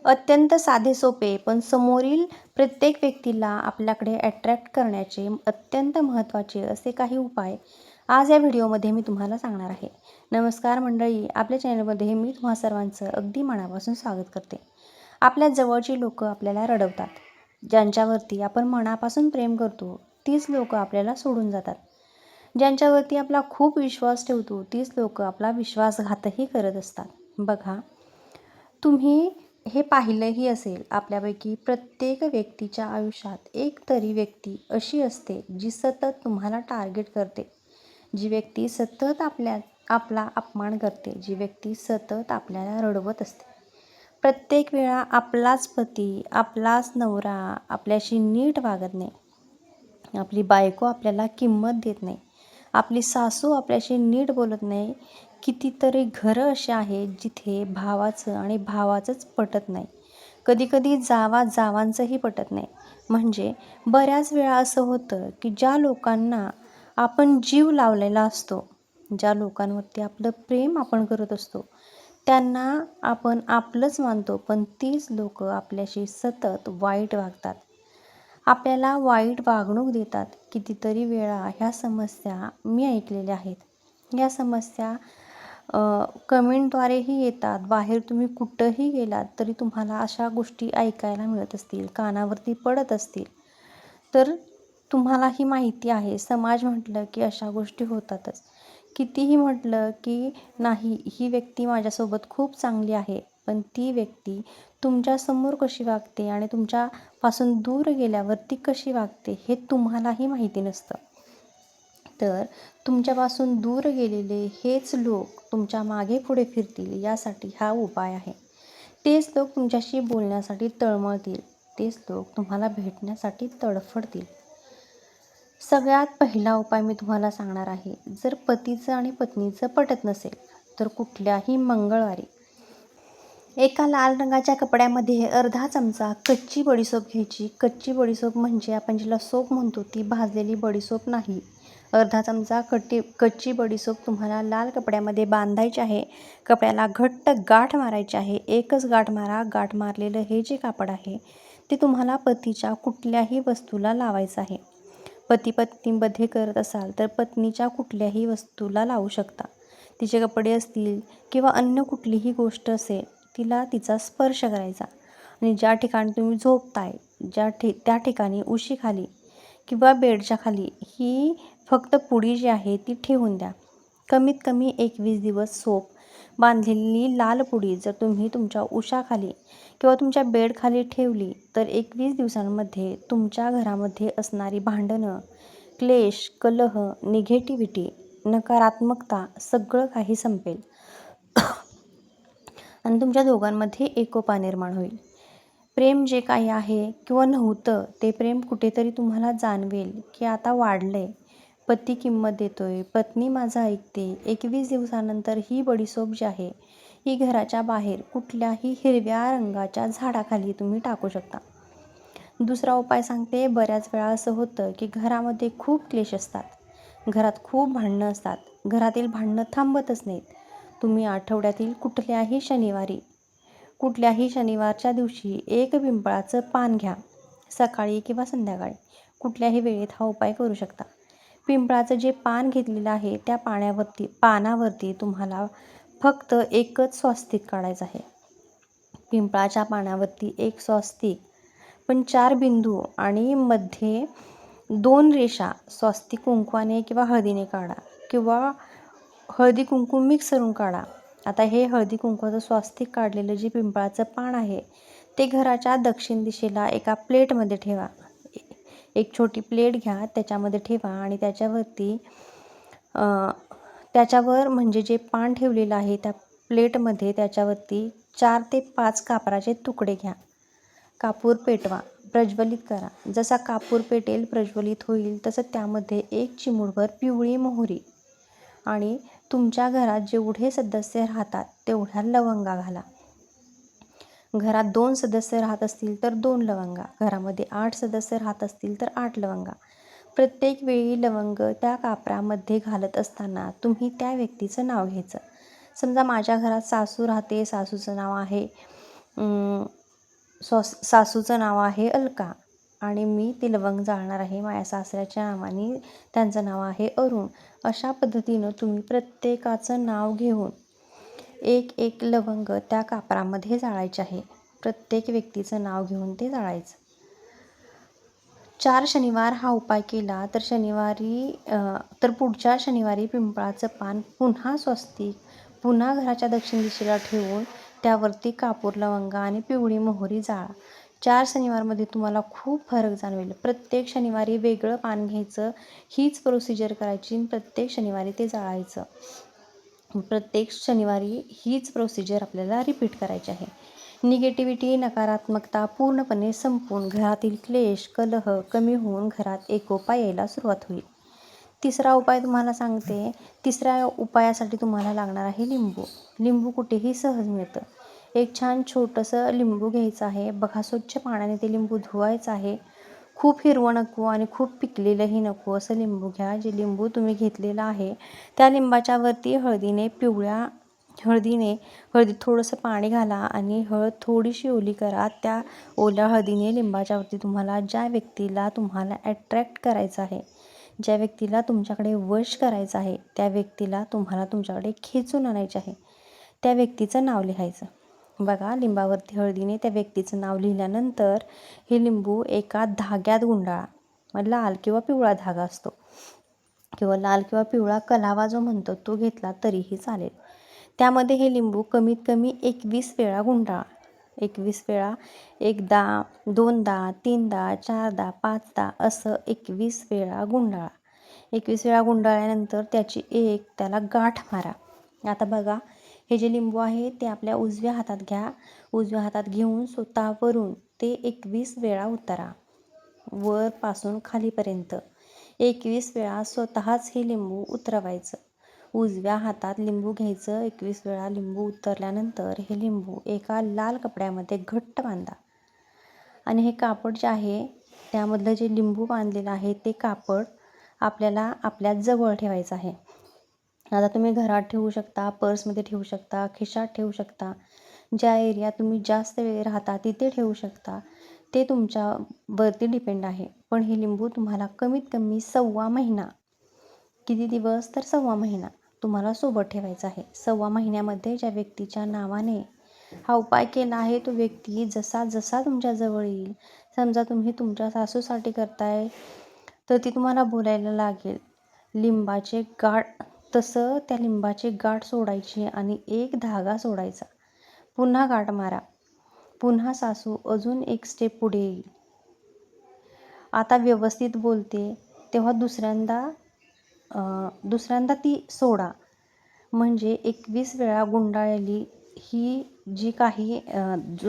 अत्यंत साधे सोपे पण समोरील प्रत्येक व्यक्तीला आपल्याकडे अट्रॅक्ट करण्याचे अत्यंत महत्त्वाचे असे काही उपाय आज या व्हिडिओमध्ये मी तुम्हाला सांगणार आहे. नमस्कार मंडळी, आपल्या चॅनलमध्ये मी तुम्हा सर्वांचं अगदी मनापासून स्वागत करते. आपल्या जवळची लोक आपल्याला रडवतात. ज्यांच्यावरती आपण मनापासून प्रेम करतो तीच लोक आपल्याला सोडून जातात. ज्यांच्यावरती आपला खूप विश्वास ठेवतो तीच लोक आपला विश्वासघातही करत असतात. बघा, तुम्ही हे पाहिलंही असेल, आपल्यापैकी प्रत्येक व्यक्तीच्या आयुष्यात एक तरी व्यक्ती अशी असते जी सतत तुम्हाला टार्गेट करते, जी व्यक्ती सतत आपला अपमान करते, जी व्यक्ती सतत आपल्याला रडवत असते. प्रत्येक वेळा आपलाच पती, आपलाच नवरा आपल्याशी नीट वागत नाही, आपली बायको आपल्याला किंमत देत नाही, आपली सासू आपल्याशी नीट बोलत नाही. कितीतरी घरं अशी आहेत जिथे भावाचं आणि भावाचंच पटत नाही. कधीकधी जावांचंही पटत नाही. म्हणजे बऱ्याच वेळा असं होतं की ज्या लोकांना आपण जीव लावलेला असतो, ज्या लोकांवरती आपलं प्रेम आपण करत असतो, त्यांना आपण आपलंच मानतो, पण तीच लोक आपल्याशी सतत वाईट वागतात, आपल्याला वाईट वागणूक देतात. कितीतरी वेळा ह्या समस्या मी ऐकलेल्या आहेत. या समस्या कमेंटद्वारेही येतात. बाहेर तुम्ही कुठंही गेलात तरी तुम्हाला अशा गोष्टी ऐकायला मिळत असतील, कानावरती पडत असतील. तर तुम्हालाही माहिती आहे, समाज म्हटलं की अशा गोष्टी होतातच. कितीही म्हटलं की नाही, ही व्यक्ती माझ्यासोबत खूप चांगली आहे, पण ती व्यक्ती तुमच्यासमोर कशी वागते आणि तुमच्यापासून दूर गेल्यावर ती कशी वागते हे तुम्हालाही माहिती नसतं. तर तुमच्यापासून दूर गेलेले हेच लोक तुमच्या मागे पुढे फिरतील, यासाठी हा उपाय आहे. तेच लोक तुमच्याशी बोलण्यासाठी तळमळतील, तेच लोक तुम्हाला भेटण्यासाठी तडफडतील. सगळ्यात पहिला उपाय मी तुम्हाला सांगणार आहे. जर पतीचं आणि पत्नीचं पटत नसेल तर कुठल्याही मंगळवारी एका लाल रंगाच्या कपड्यामध्ये अर्धा चमचा कच्ची बडीशोप घ्यायची. कच्ची बडीशोप म्हणजे आपण जिला सोप म्हणतो ती भाजलेली बडीशोप नाही. अर्धा चमचा कच्ची बडीशोप तुम्हाला लाल कपड्यामध्ये बांधायची आहे. कपड्याला घट्ट गाठ मारायची आहे. एकच गाठ मारा. गाठ मारलेलं हे जे कापड आहे ते तुम्हाला पतीच्या कुठल्याही वस्तूला लावायचं आहे. पती पत्नीमध्ये करत असाल तर पत्नीच्या कुठल्याही वस्तूला लावू शकता. तिचे कपडे असतील किंवा अन्य कुठलीही गोष्ट असेल, तिला तिचा स्पर्श करायचा आणि ज्या ठिकाणी तुम्ही झोपताय त्या ठिकाणी उशीखाली किंवा बेडच्या खाली ही फक्त पुडी जी आहे ती ठेवून द्या. कमीत कमी 21 दिवस सोप बांधलेली लाल पुडी जर तुम्ही तुमच्या उशाखाली किंवा तुमच्या बेडखाली ठेवली तर 21 दिवसांमध्ये तुमच्या घरामध्ये असणारी भांडणं, क्लेश, कलह, निगेटिव्हिटी, नकारात्मकता सगळं काही संपेल आणि तुमच्या दोघांमध्ये एकोपा निर्माण होईल. प्रेम जे काही आहे किंवा नव्हतं ते प्रेम कुठेतरी तुम्हाला जाणवेल की आता वाढलंय. पती किंमत देतोय, पत्नी माझं ऐकते. 21 दिवसानंतर ही बडीशोप जी आहे ही घराच्या बाहेर कुठल्याही हिरव्या रंगाच्या झाडाखाली तुम्ही टाकू शकता. दुसरा उपाय सांगते. बऱ्याच वेळा असं होतं की घरामध्ये खूप क्लेश असतात, घरात खूप भांडणं असतात, घरातील भांडणं थांबतच नाहीत. तुम्ही आठवड्यातील कुठल्याही शनिवारच्या दिवशी एक पिंपळाचं पान घ्या. सकाळी किंवा संध्याकाळी कुठल्याही वेळेत हा उपाय करू शकता. पिंपळाचं जे पान घेतलेलं आहे त्या पानावरती तुम्हाला फक्त एकच स्वस्तिक काढायचं आहे. पिंपळाच्या पानावरती एक स्वस्तिक, पण 4 बिंदू आणि मध्ये 2 रेषा स्वस्तिक कुंकवाने किंवा हळदीने काढा किंवा हळदी कुंकू मिक्स करून काढा. आता हे हळदी कुंकवाचं स्वस्तिक काढलेलं जे पिंपळाचं पान आहे ते घराच्या दक्षिण दिशेला एका प्लेटमध्ये ठेवा. एक छोटी प्लेट घ्या, त्याच्यामध्ये ठेवा आणि त्याच्यावर म्हणजे जे पान ठेवलेलं आहे त्या प्लेटमध्ये त्याच्यावरती 4 ते 5 कापराचे तुकडे घ्या. कापूर पेटवा, प्रज्वलित करा. जसा कापूर पेटेल, प्रज्वलित होईल तसं त्यामध्ये 1 चिमूटभर पिवळी मोहरी आणि तुमच्या घरात जेवढे सदस्य राहतात तेवढ्या लवंगा घाला. घरात 2 सदस्य राहत असतील तर 2 लवंगा, घरामध्ये 8 सदस्य राहत असतील तर 8 लवंगा. प्रत्येक वेळी लवंग त्या कापरामध्ये घालत असताना तुम्ही त्या व्यक्तीचं नाव घ्यायचं. समजा माझ्या घरात सासू राहते, सासूचं नाव आहे सासूचं नाव आहे अलका आणि मी ते लवंग जाळणार आहे माझ्या सासऱ्याच्या नावाने, त्यांचं नाव आहे अरुण. अशा पद्धतीनं तुम्ही प्रत्येकाचं नाव घेऊन एक एक लवंग त्या कापरामध्ये जाळायचे आहे. प्रत्येक व्यक्तीचं नाव घेऊन ते जाळायचं. 4 शनिवार हा उपाय केला तर पुढच्या शनिवारी पिंपळाचं पान पुन्हा स्वस्तिक पुन्हा घराच्या दक्षिण दिशेला ठेवून त्यावरती कापूर, लवंगा आणि पिवळी मोहरी जाळा. 4 शनिवारमध्ये तुम्हाला खूप फरक जाणवेल. प्रत्येक शनिवारी वेगळं पान घ्यायचं, हीच प्रोसिजर करायची, प्रत्येक शनिवारी ते जाळायचं. प्रत्येक शनिवारी हीच प्रोसिजर आपल्याला रिपीट करायची आहे. निगेटिव्हिटी, नकारात्मकता पूर्णपणे संपून घरातील क्लेश, कलह कमी होऊन घरात एकोपा यायला सुरुवात होईल. तिसरा उपाय तुम्हाला सांगते. तिसऱ्या उपायासाठी तुम्हाला लागणार आहे लिंबू. लिंबू कुठेही सहज मिळतं. एक छान छोटंसं लिंबू घ्यायचं आहे. बघा, स्वच्छ पाण्याने ते लिंबू धुवायचं आहे. खूप हिरवं नको आणि खूप पिकलेलंही नको असं लिंबू घ्या. जे लिंबू तुम्ही घेतलेलं आहे त्या लिंबाच्या वरती हळदीत थोडंसं पाणी घाला आणि हळद थोडीशी ओली करा. त्या ओल्या हळदीने लिंबाच्या वरती ज्या व्यक्तीला तुम्हाला ॲट्रॅक्ट करायचं आहे, ज्या व्यक्तीला तुमच्याकडे वश करायचं आहे, त्या व्यक्तीला तुम्हाला तुमच्याकडे खेचून आणायचे आहे, त्या व्यक्तीचं नाव लिहायचं. बघा, लिंबावरती हळदीने त्या व्यक्तीचं नाव लिहिल्यानंतर हे लिंबू एका धाग्यात गुंडाळा. लाल किंवा पिवळा धागा असतो किंवा लाल किंवा पिवळा कलावा जो म्हणतो तो घेतला तरीही चालेल. त्यामध्ये हे लिंबू कमीत कमी 21 वेळा गुंडाळा. 21 वेळा, एकदा, दोनदा, तीनदा, चारदा, पाचदा असं 21 वेळा गुंडाळा. 21 वेळा गुंडाळल्यानंतर त्याला गाठ मारा. आता बघा, हे जे लिंबू आहे ते आपल्या उजव्या हातात घ्या. उजव्या हातात घेऊन स्वतःवरून ते 21 वेळा उतारा, वरपासून खालीपर्यंत 21 वेळा स्वतःच हे लिंबू उतरवायचं. उजव्या हातात लिंबू घ्यायचं. 21 वेळा लिंबू उतरल्यानंतर हे लिंबू एका लाल कपड्यामध्ये घट्ट बांधा आणि हे कापड जे आहे त्यामधलं जे लिंबू बांधलेलं आहे ते कापड आपल्याला आपल्या जवळ ठेवायचं आहे. आता तुम्ही घरात ठेवू शकता, पर्समध्ये ठेवू शकता, खिशात ठेवू शकता, ज्या एरियात तुम्ही जास्त वेळ राहता तिथे ठेवू शकता, ते तुमच्यावरती डिपेंड आहे. पण हे लिंबू तुम्हाला कमीत कमी 1.25 महिना, किती दिवस तर 1.25 महिना तुम्हाला सोबत ठेवायचं आहे. 1.25 महिन्यामध्ये ज्या व्यक्तीच्या नावाने हा उपाय केला आहे तो व्यक्ती जसा जसा तुमच्याजवळ येईल, समजा तुम्ही तुमच्या सासूसाठी करताय तर ती तुम्हाला बोलायला लागेल लिंबाचे गाठ, तसं त्या लिंबाची गाठ सोडायची आणि एक धागा सोडायचा. पुन्हा गाठ मारा. पुन्हा सासू अजून एक स्टेप पुढे येईल. आता व्यवस्थित बोलते तेव्हा दुसऱ्यांदा ती सोडा. म्हणजे 21 वेळा गुंडाळलेली ही जो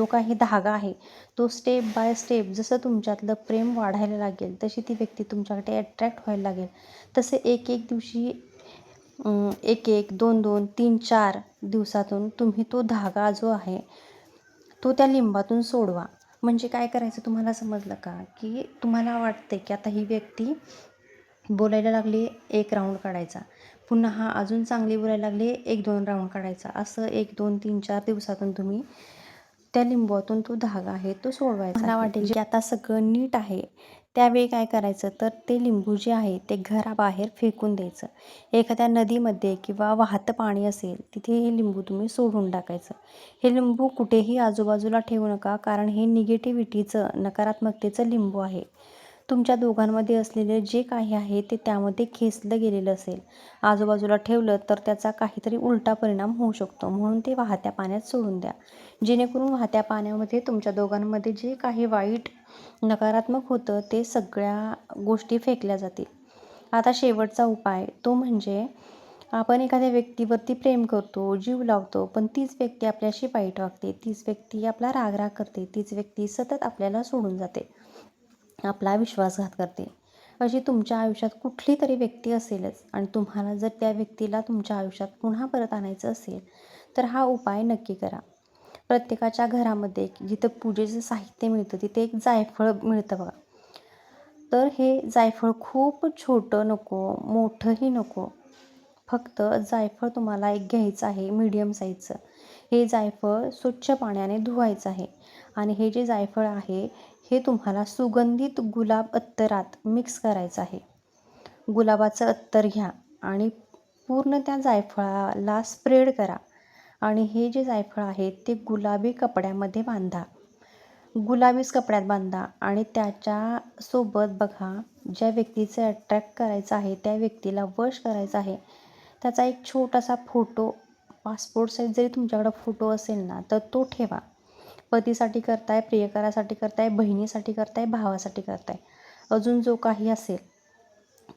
काही धागा आहे तो स्टेप बाय स्टेप जसं तुमच्यातलं प्रेम वाढायला लागेल तशी ती व्यक्ती तुमच्याकडे ॲट्रॅक्ट व्हायला लागेल. तसे एक दिवशी 1 2 3-4 दिवसातून तुम्ही तो धागा जो आहे तो त्या लिंबातून सोडवा. म्हणजे काय करायचं तुम्हाला समजलं का? की तुम्हाला वाटते की आता ही व्यक्ती बोलायला लागली, 1 राऊंड काढायचा. पुन्हा अजून चांगली बोलायला लागली, 1-2 राऊंड काढायचा. असं 1 2 3-4 दिवसातून तुम्ही त्या लिंबातून तो धागा आहे तो सोडवायचा. मला वाटेल की आता सगळं नीट आहे. त्यावेळी काय करायचं तर ते लिंबू जे आहे ते घराबाहेर फेकून द्यायचं. एखाद्या नदीमध्ये किंवा वाहतं पाणी असेल तिथे हे लिंबू तुम्ही सोडून टाकायचं. हे लिंबू कुठेही आजूबाजूला ठेवू नका, कारण हे निगेटिव्हिटीचं, नकारात्मकतेचं लिंबू आहे. तुमच्या दोघांमध्ये असलेले जे काही आहे ते त्यामध्ये खेचलं गेलेलं असेल. आजूबाजूला ठेवलं तर त्याचा काहीतरी उलटा परिणाम होऊ शकतो. म्हणून ते वाहत्या पाण्यात सोडून द्या, जेणेकरून वाहत्या पाण्यामध्ये तुमच्या दोघांमध्ये जे काही वाईट नकारात्मक होतं ते सगळ्या गोष्टी फेकल्या जातील. आता शेवटचा उपाय तो म्हणजे आपण एखाद्या व्यक्तीवरती प्रेम करतो, जीव लावतो, पण तीच व्यक्ती आपल्याशी वाईट वागते, तीच व्यक्ती आपला राग करते, तीच व्यक्ती सतत आपल्याला सोडून जाते, आपला विश्वासघात करते. अशी तुमच्या आयुष्यात कुठली तरी व्यक्ती असेलच आणि तुम्हाला जर त्या व्यक्तीला तुमच्या आयुष्यात पुन्हा परत आणायचं असेल तर हा उपाय नक्की करा. प्रत्येकाच्या घरामध्ये जिथं पूजेचं साहित्य मिळतं तिथे एक जायफळ मिळतं बघा. तर हे जायफळ खूप छोटं नको, मोठंही नको. फक्त जायफळ तुम्हाला एक घ्यायचं आहे मीडियम साईजचं. हे जायफळ स्वच्छ पाण्याने धुवायचं आहे आणि हे जे जायफळ आहे हे तुम्हाला सुगंधित गुलाब अत्तरात मिक्स करायचं आहे. गुलाबाचं अत्तर घ्या आणि पूर्ण त्या जायफळाला स्प्रेड करा आणि हे जे जायफळ आहे ते गुलाबी कपड्यामध्ये बांधा. गुलाबीच कपड्यात बांधा आणि त्याच्यासोबत बघा, ज्या व्यक्तीचं अट्रॅक्ट करायचं आहे, त्या व्यक्तीला वश करायचं आहे, त्याचा एक छोटासा फोटो, पासपोर्ट साईज जरी तुमच्याकडं फोटो असेल ना, तर तो ठेवा. पतीसाठी करताय, प्रियकरासाठी करताय, बहिणीसाठी करताय, भावासाठी करताय, अजून जो काही असेल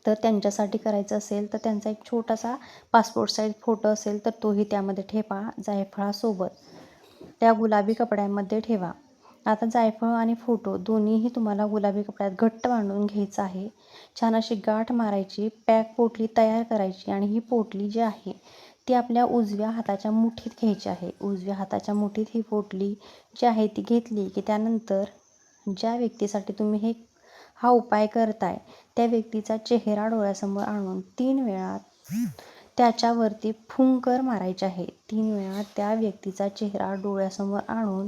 तर त्यांच्यासाठी करायचं असेल तर त्यांचा एक छोटासा पासपोर्ट साईज फोटो असेल तर तोही त्यामध्ये ठेवा. जायफळासोबत त्या गुलाबी कपड्यामध्ये ठेवा. आता जायफळ आणि फोटो दोन्हीही तुम्हाला गुलाबी कपड्यात घट्ट बांधून घ्यायचं आहे. छान अशी गाठ मारायची, पॅक पोटली तयार करायची आणि ही पोटली जी आहे ती आपल्या उजव्या हाताच्या मुठीत घ्यायची आहे. उजव्या हाताच्या मुठीत ही पोटली जी आहे ती घेतली की त्यानंतर ज्या व्यक्तीसाठी तुम्ही हा उपाय करताय त्या व्यक्तीचा चेहरा डोळ्यासमोर आणून 3 वेळा त्याच्यावरती फुंकर मारायचे आहे. 3 वेळा त्या व्यक्तीचा चेहरा डोळ्यासमोर आणून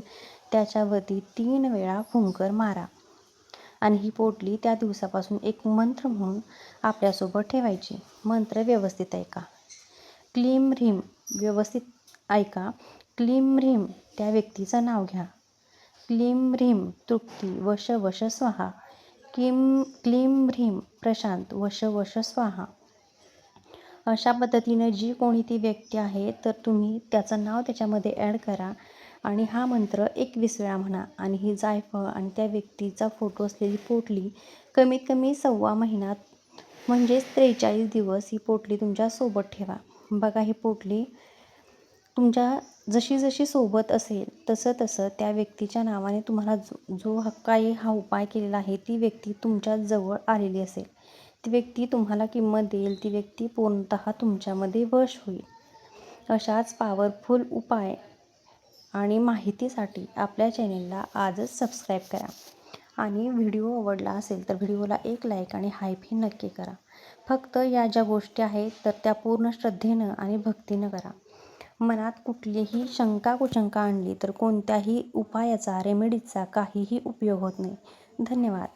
त्याच्यावरती 3 वेळा फुंकर मारा आणि ही पोटली त्या दिवसापासून एक मंत्र म्हणून आपल्यासोबत ठेवायची. मंत्र व्यवस्थित ऐका. क्लीम ह्रीम, व्यवस्थित ऐका. क्लीम ह्रीम, त्या व्यक्तीचं नाव घ्या. क्लीम ह्रीम तृप्ती, वश वश स्वाहा. क्लीम ह्रीम प्रशांत, वश वश स्वाहा. अशा पद्धतीनं जी कोणी ती व्यक्ती आहे तर तुम्ही त्याचं नाव त्याच्यामध्ये ॲड करा आणि हा मंत्र 21 वेळा म्हणा आणि ही जायफळ आणि त्या व्यक्तीचा फोटो असलेली पोटली कमीत कमी 1.25 महिन्यात म्हणजेच 43 दिवस ही पोटली तुमच्यासोबत ठेवा. बघा, ही पोटली तुमच्या जशी जशी सोबत असेल तसं तसं त्या व्यक्तीच्या नावाने तुम्हाला जो काही हा उपाय केलेला आहे ती व्यक्ती तुमच्या जवळ आलेली असेल. ती व्यक्ती तुम्हाला किंमत देईल, ती व्यक्ती पूर्णतः तुमच्यामध्ये वश होईल. अशाच पॉवरफुल उपाय आणि माहितीसाठी आपल्या चॅनेलला आजच सबस्क्राईब करा आणि व्हिडिओ आवडला असेल तर व्हिडिओला एक लाईक आणि हाईपही नक्की करा. फक्त या ज्या गोष्टी आहेत तर त्या पूर्ण श्रद्धेनं आणि भक्तीनं करा. मनात कुठलीही शंका कुशंका आणली तर कोणत्याही उपायाचा, रेमेडीचा काहीही उपयोग होत नाही. धन्यवाद.